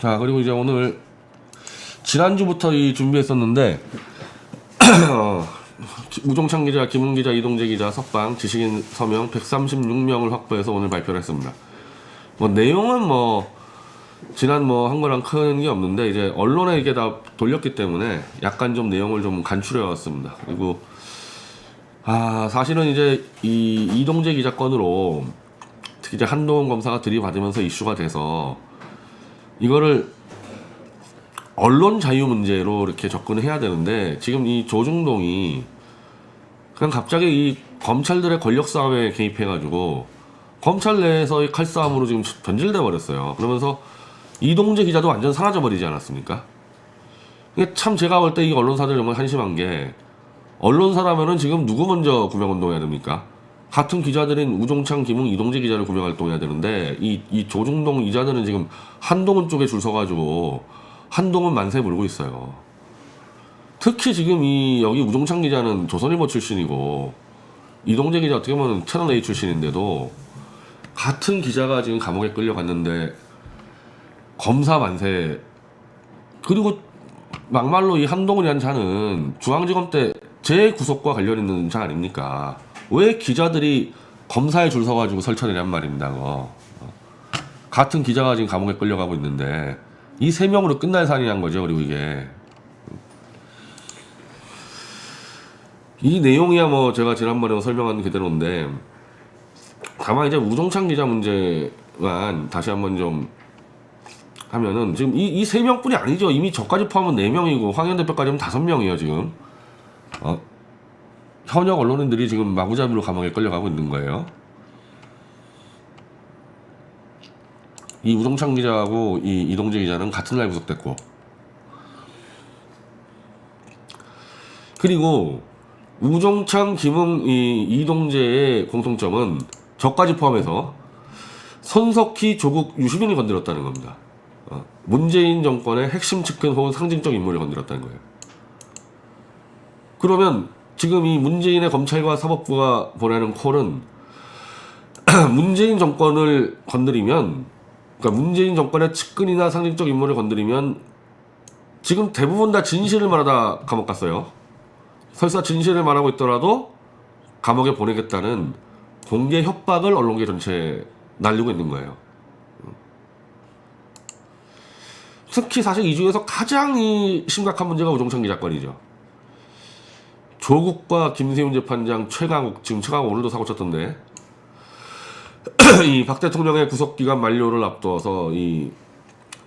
자, 그리고 이제 오늘 지난주부터 준비했었는데 우종찬 기자, 김은 기자, 이동재 기자, 석방, 지식인 서명 136명을 확보해서 오늘 발표를 했습니다. 뭐 내용은 지난 한 거랑 큰 게 없는데 이제 언론에 이게 다 돌렸기 때문에 약간 좀 내용을 좀 간추려 왔습니다. 그리고 사실은 이제 이 이동재 기자 건으로 특히 이제 한동훈 검사가 들이받으면서 이슈가 돼서 이거를 언론 자유 문제로 이렇게 접근을 해야 되는데 지금 이 조중동이 그냥 갑자기 이 검찰들의 권력 싸움에 개입해가지고 검찰 내에서의 칼싸움으로 지금 변질돼 버렸어요. 그러면서 이동재 기자도 완전 사라져 버리지 않았습니까? 이게 참 제가 볼 때 이 언론사들 정말 한심한 게 언론사라면은 지금 누구 먼저 구명운동해야 됩니까? 같은 기자들인 우종찬, 김웅, 이동재 기자를 구명활동해야 되는데 이 조중동 기자들은 지금 한동훈 쪽에 줄 서가지고 한동훈 만세 물고 있어요. 특히 지금 여기 우종찬 기자는 조선일보 출신이고 이동재 기자 어떻게 보면 채널A 출신인데도 같은 기자가 지금 감옥에 끌려갔는데 검사 만세, 그리고 막말로 이 한동훈이라는 자는 중앙지검 때 재구속과 관련 있는 자 아닙니까? 왜 기자들이 검사에 줄 서가지고 설쳐내냔 말입니다. 같은 기자가 지금 감옥에 끌려가고 있는데 이 세 명으로 끝날 사안이란 거죠. 그리고 이게 이 내용이야 제가 지난번에 설명한 그대로인데 다만 이제 우종찬 기자 문제만 다시 한번 좀 하면은 지금 이 세 명뿐이 아니죠. 이미 저까지 포함하면 4명이고 황현 대표까지 하면 5명이에요 지금. 현역 언론인들이 지금 마구잡이로 감옥에 끌려가고 있는 거예요. 이 우종찬 기자하고 이 이동재 기자는 같은 날 구속됐고, 그리고 우종찬, 김웅, 이동재의 공통점은 저까지 포함해서 손석희, 조국, 유시민이 건드렸다는 겁니다. 문재인 정권의 핵심 측근 혹은 상징적 인물을 건드렸다는 거예요. 그러면 지금 이 문재인의 검찰과 사법부가 보내는 콜은 문재인 정권을 건드리면, 그러니까 문재인 정권의 측근이나 상징적 인물을 건드리면 지금 대부분 다 진실을 말하다 감옥 갔어요. 설사 진실을 말하고 있더라도 감옥에 보내겠다는 공개 협박을 언론계 전체에 날리고 있는 거예요. 특히 사실 이 중에서 가장 심각한 문제가 우종찬 기자 건이죠. 조국과 김세윤 재판장, 최강욱, 지금 최강욱 오늘도 사고 쳤던데 이 박 대통령의 구속기간 만료를 앞두어서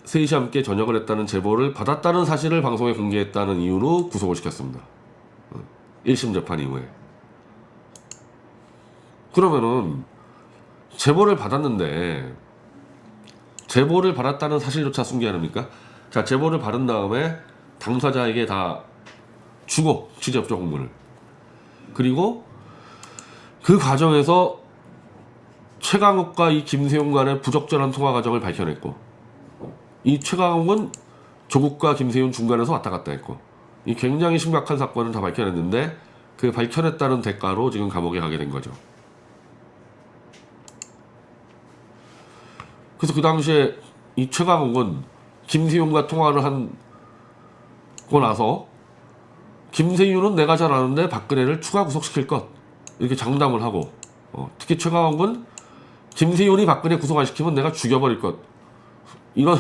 셋이 함께 전역을 했다는 제보를 받았다는 사실을 방송에 공개했다는 이유로 구속을 시켰습니다. 1심 재판 이후에. 그러면은 제보를 받았는데 제보를 받았다는 사실조차 숨겨야 합니까? 자, 제보를 받은 다음에 당사자에게 다 주고 취재협조 공문을, 그리고 그 과정에서 최강욱과 이 김세용 간의 부적절한 통화 과정을 밝혀냈고, 이 최강욱은 조국과 김세윤 중간에서 왔다 갔다 했고, 이 굉장히 심각한 사건을 다 밝혀냈는데 그 밝혀냈다는 대가로 지금 감옥에 가게 된 거죠. 그래서 그 당시에 이 최강욱은 김세윤과 통화를 하고 나서 김세윤은 내가 잘 아는데 박근혜를 추가 구속시킬 것, 이렇게 장담을 하고, 특히 최강욱은 김세윤이 박근혜 구속 안 시키면 내가 죽여버릴 것, 이런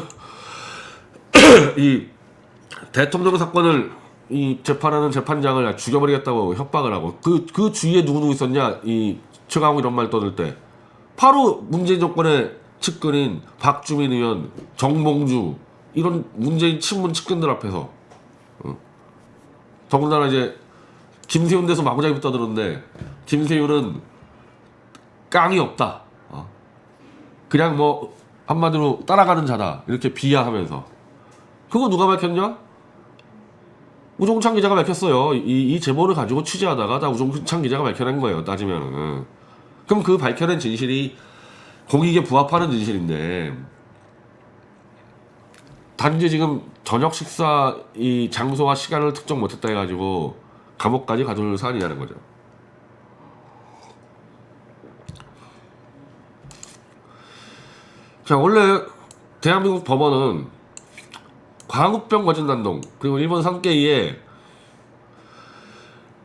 이 대통령 사건을 재판하는 재판장을 죽여버리겠다고 협박을 하고, 그 주위에 누구 있었냐? 이 최강욱 이런 말 떠들 때 바로 문재인 정권의 측근인 박주민 의원, 정봉주, 이런 문재인 친문 측근들 앞에서, 더군다나 이제 김세윤 대해서 마구잡이 떠드는데 김세윤은 깡이 없다, 그냥 한마디로 따라가는 자다, 이렇게 비하하면서. 그거 누가 밝혔냐? 우종찬 기자가 밝혔어요. 이 제보를 가지고 취재하다가 다 우종찬 기자가 밝혀낸 거예요, 따지면은. 그럼 그 밝혀낸 진실이 공익에 부합하는 진실인데, 단지 지금 저녁 식사 장소와 시간을 특정 못했다 해가지고 감옥까지 가둘 사안이라는 거죠. 자, 원래 대한민국 법원은 광우병 거짓난동 그리고 일본 산케이에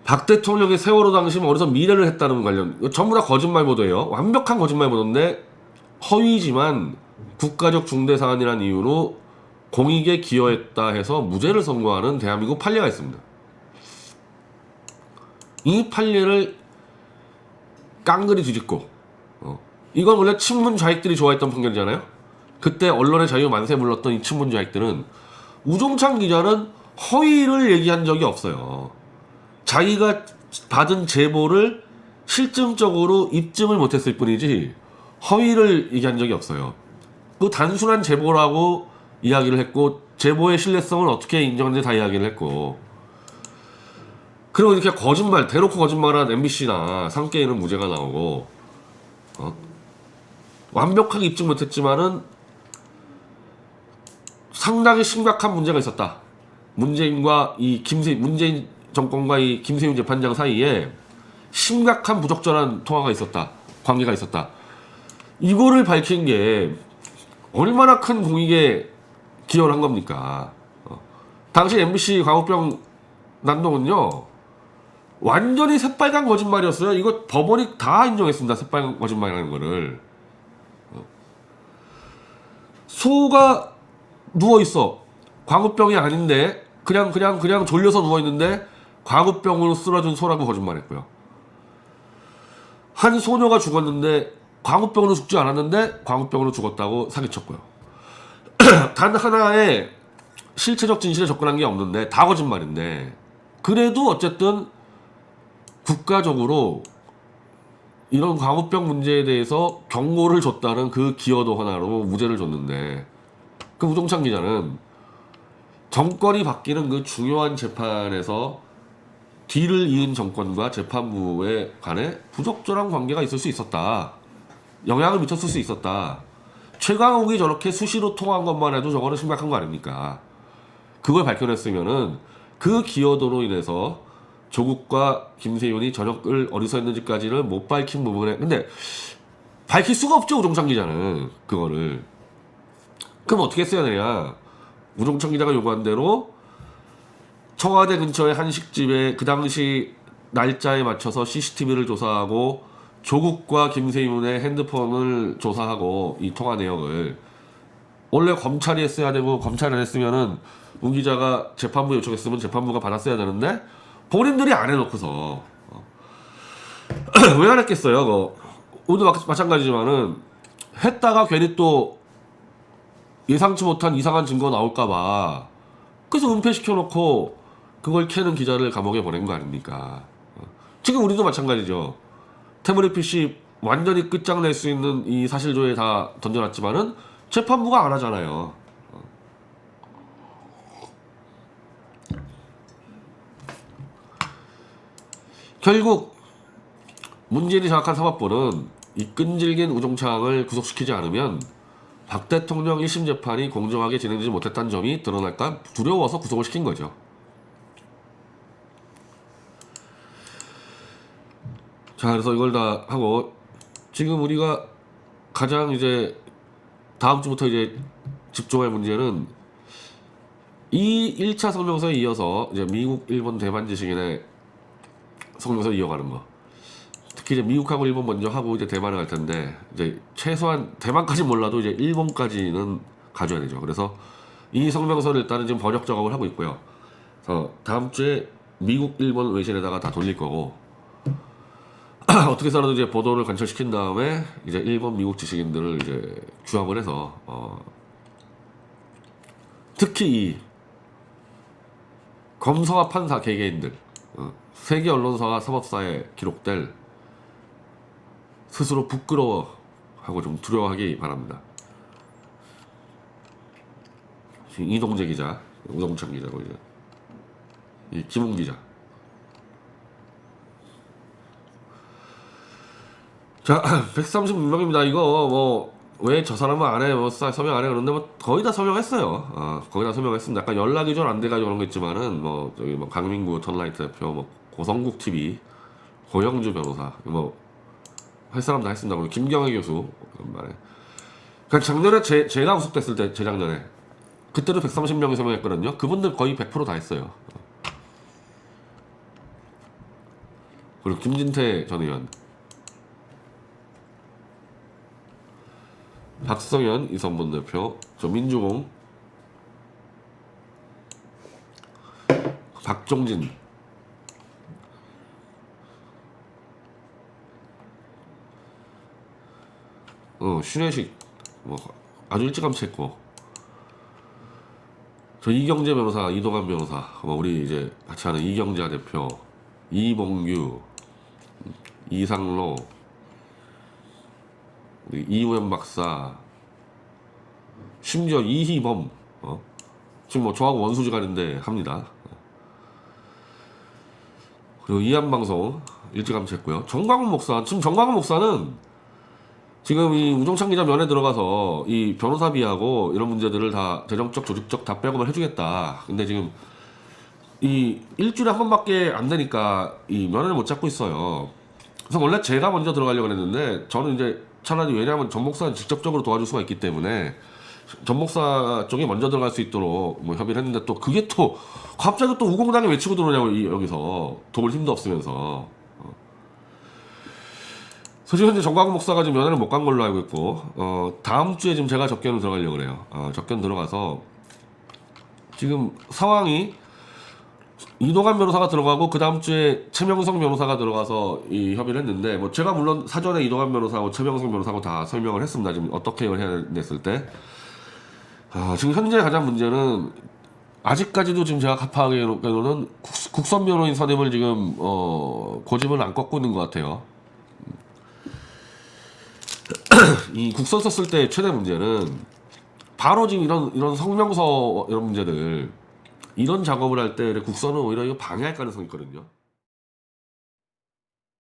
박 대통령의 세월호 당시 어디서 미래를 했다는 관련 이거 전부 다 거짓말 보도예요. 완벽한 거짓말 보도인데 허위지만 국가적 중대 사안이라는 이유로 공익에 기여했다 해서 무죄를 선고하는 대한민국 판례가 있습니다. 이 판례를 깡그리 뒤집고 이건 원래 친문 좌익들이 좋아했던 판결이잖아요. 그때 언론의 자유 만세 불렀던 이 친문 좌익들은 우종찬 기자는 허위를 얘기한 적이 없어요. 자기가 받은 제보를 실증적으로 입증을 못했을 뿐이지 허위를 얘기한 적이 없어요. 그 단순한 제보라고 이야기를 했고 제보의 신뢰성을 어떻게 인정하는지 다 이야기를 했고 그리고 이렇게 거짓말 대놓고 거짓말한 MBC나 산케이는 무죄가 나오고 완벽하게 입증 못했지만은 상당히 심각한 문제가 있었다. 문재인과 이 문재인 정권과 이 김세윤 재판장 사이에 심각한 부적절한 통화가 있었다. 관계가 있었다. 이거를 밝힌 게 얼마나 큰 공익에 기여를 한 겁니까? 당시 MBC 광우병 난동은요 완전히 새빨간 거짓말이었어요. 이거 법원이 다 인정했습니다. 새빨간 거짓말이라는 거를. 소가 누워있어. 광우병이 아닌데 그냥 졸려서 누워있는데 광우병으로 쓰러진 소라고 거짓말했고요. 한 소녀가 죽었는데 광우병으로 죽지 않았는데 광우병으로 죽었다고 사기쳤고요. 단 하나의 실체적 진실에 접근한 게 없는데 다 거짓말인데 그래도 어쨌든 국가적으로 이런 광우병 문제에 대해서 경고를 줬다는 그 기여도 하나로 무죄를 줬는데 그 우종찬 기자는 정권이 바뀌는 그 중요한 재판에서 뒤를 이은 정권과 재판부에 관해 부적절한 관계가 있을 수 있었다. 영향을 미쳤을 수 있었다. 최강욱이 저렇게 수시로 통화한 것만 해도 저거는 심각한 거 아닙니까? 그걸 밝혀냈으면은 그 기여도로 인해서 조국과 김세윤이 저녁을 어디서 했는지까지는 못 밝힌 부분에 근데 밝힐 수가 없죠. 우종찬 기자는 그거를. 그럼 어떻게 했어야 되냐. 우종찬 기자가 요구한 대로 청와대 근처의 한식집에 그 당시 날짜에 맞춰서 CCTV를 조사하고 조국과 김세윤의 핸드폰을 조사하고 이 통화 내역을 원래 검찰이 했어야 되고 검찰이 안 했으면은 문 기자가 재판부 요청했으면 재판부가 받았어야 되는데 본인들이 안 해놓고서 왜 안 했겠어요? 오늘 마찬가지지만은 했다가 괜히 또 예상치 못한 이상한 증거 나올까봐 그래서 은폐시켜놓고 그걸 캐는 기자를 감옥에 보낸 거 아닙니까? 지금 우리도 마찬가지죠. 태블릿 PC 완전히 끝장낼 수 있는 이 사실조에 다 던져놨지만은 재판부가 안 하잖아요. 결국 문재인이 장악한 사법부는 이 끈질긴 우종창을 구속시키지 않으면 박 대통령 1심 재판이 공정하게 진행되지 못했다는 점이 드러날까 두려워서 구속을 시킨 거죠. 자, 그래서 이걸 다 하고 지금 우리가 가장 이제 다음 주부터 이제 집중할 문제는 이 1차 성명서에 이어서 이제 미국, 일본, 대만 지식인의 성명서 이어가는 거. 특히 이제 미국하고 일본 먼저 하고 이제 대만을 갈 텐데 이제 최소한 대만까지 몰라도 이제 일본까지는 가져야 되죠. 그래서 이 성명서를 일단은 지금 번역 작업을 하고 있고요. 그래서 다음 주에 미국, 일본 외신에다가 다 돌릴 거고 어떻게 해서라도 이제 보도를 관철시킨 다음에 이제 일본, 미국 지식인들을 이제 규합을 해서 특히 이 검사와 판사 개개인들 세계 언론사와 사법사에 기록될 스스로 부끄러워하고 좀 두려워하기 바랍니다. 이동재 기자, 우동찬 기자고 이제 이 김웅 기자. 자, 136명입니다. 이거 뭐 왜 저 사람은 안 해? 뭐 서명 안 해? 그런데 뭐 거의 다 서명했어요. 거의 다 서명했습니다. 약간 연락이 좀 안 돼가지고 그런 거 있지만은 뭐 저기 뭐 강민구 턴라이트 대표, 뭐 고성국 TV, 고영주 변호사, 뭐 할 사람 다 했습니다. 그리고 김경애 교수 말에. 그러니까 작년에 제가 구속됐을 때 재작년에 그때도 130명이 서명했거든요. 그분들 거의 100%다 했어요. 그리고 김진태 전 의원, 박성현 이성분 대표, 저 민주공, 박종진, 신혜식 뭐 아주 일찌감치했고, 저 이경재 변호사, 이동환 변호사, 뭐 우리 이제 같이 하는 이경재 대표, 이봉규, 이상로, 우리 이우영 박사, 심지어 이희범, 지금 뭐 저하고 원수지간인데 합니다. 그리고 이한방송 일찌감치했고요. 정광훈 목사, 지금 정광훈 목사는 지금 이 우종찬 기자 면에 들어가서 이 변호사비하고 이런 문제들을 다 재정적, 조직적 다 백업을 해주겠다. 근데 지금 이 일주일에 한 번밖에 안 되니까 이 면회를 못 잡고 있어요. 그래서 원래 제가 먼저 들어가려고 했는데 저는 이제 차라리, 왜냐하면 전 목사는 직접적으로 도와줄 수가 있기 때문에 전 목사 쪽이 먼저 들어갈 수 있도록 뭐 협의를 했는데, 또 그게 또 갑자기 또 우공당에 외치고 들어오냐고, 여기서 도울 힘도 없으면서. 사실 현재 정광훈 목사가 지금 면회를 못 간 걸로 알고 있고, 다음 주에 지금 제가 접견을 들어가려고 그래요. 접견 들어가서 지금 상황이, 이동환 변호사가 들어가고 그 다음 주에 최명성 변호사가 들어가서 이 협의를 했는데, 뭐 제가 물론 사전에 이동환 변호사하고 최명성 변호사하고 다 설명을 했습니다. 지금 어떻게 해야 됐을 때. 지금 현재 가장 문제는, 아직까지도 지금 제가 파악하기로는 국선 변호인 선임을 지금 고집을 안 꺾고 있는 것 같아요. 이 국선 썼을 때 최대 문제는 바로 지금 이런 성명서 이런 문제들, 이런 작업을 할 때 국선은 오히려 이거 방해할 가능성이 있거든요.